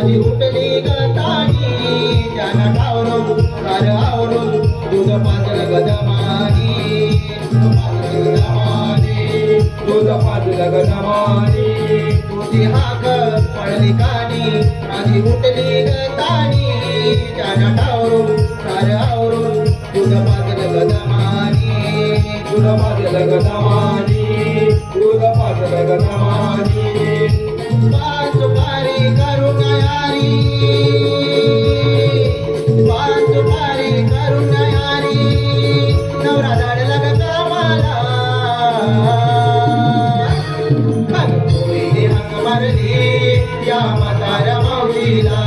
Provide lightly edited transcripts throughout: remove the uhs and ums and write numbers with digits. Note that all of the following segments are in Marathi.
माझी उठली गतानी त्यानं डावरून सार आवरून दूध पाजलं गदमानी दूध पाजलं गदमानी तुझी हाक पडली कानी माझी उठली गतानी त्यानं डावरून सार आवरून दूध पाजलं गदमानी दूध पाजलं गदमानी दूध पाजलं गदमानी पान सुपारी करून यारी पान सुपारी करून यारी नवरा धाडला ग कामाला अगं पोरीने हाक मारली या म्हाताऱ्या मावशीला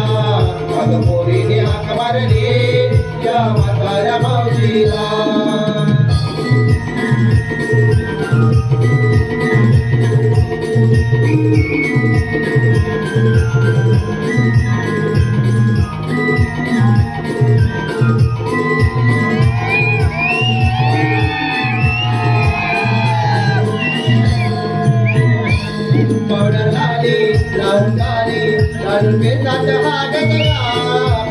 अगं पोरीने हाक मारली या म्हाताऱ्या मावशीला पावडर लाली लावून गाली लालून केसात हा गजरा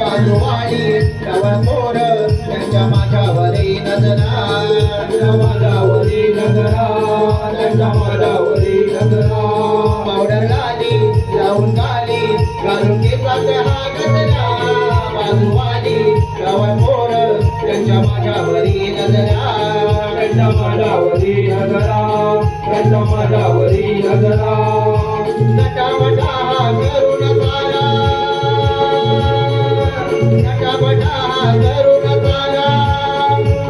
बाजूवाली डवळ पोर त्यांच्या माझ्यावरी नजरा माझ्यावरी नजरा त्यांच्या माझ्यावरी नजरा पावडर लाली लावून गाली घालून केसात हा गजरा बाजूवाली डवळ पोर त्यांच्या माझ्यावरी नजरा त्यांच्या माझ्यावरी नजरा त्यांच्या माझ्यावरी नजरा नटावटा करून सारा नटावटा करून सारा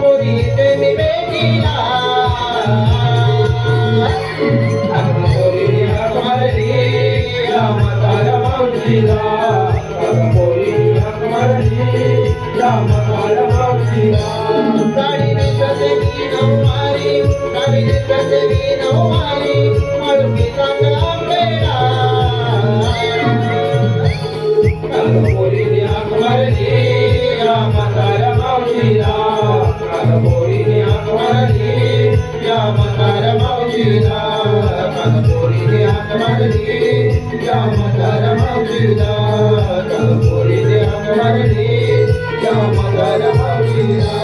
पोरी देवी बेटीला अगं पोरीने हाक मारली या म्हाताऱ्या मावशीला अगं पोरीने हाक मारली या म्हाताऱ्या मावशीला साडी नेसते मी नऊवारी साडी नेसते मी नऊवारी माळुकीचा कांबेडा अगं पोरीने हाक मारली या म्हाताऱ्या मावशीला अगं पोरीने हाक मारली या म्हाताऱ्या मावशीला अगं पोरीने हाक मारली या म्हाताऱ्या मावशीला अगं पोरीने हाक मारली या म्हाताऱ्या मावशीला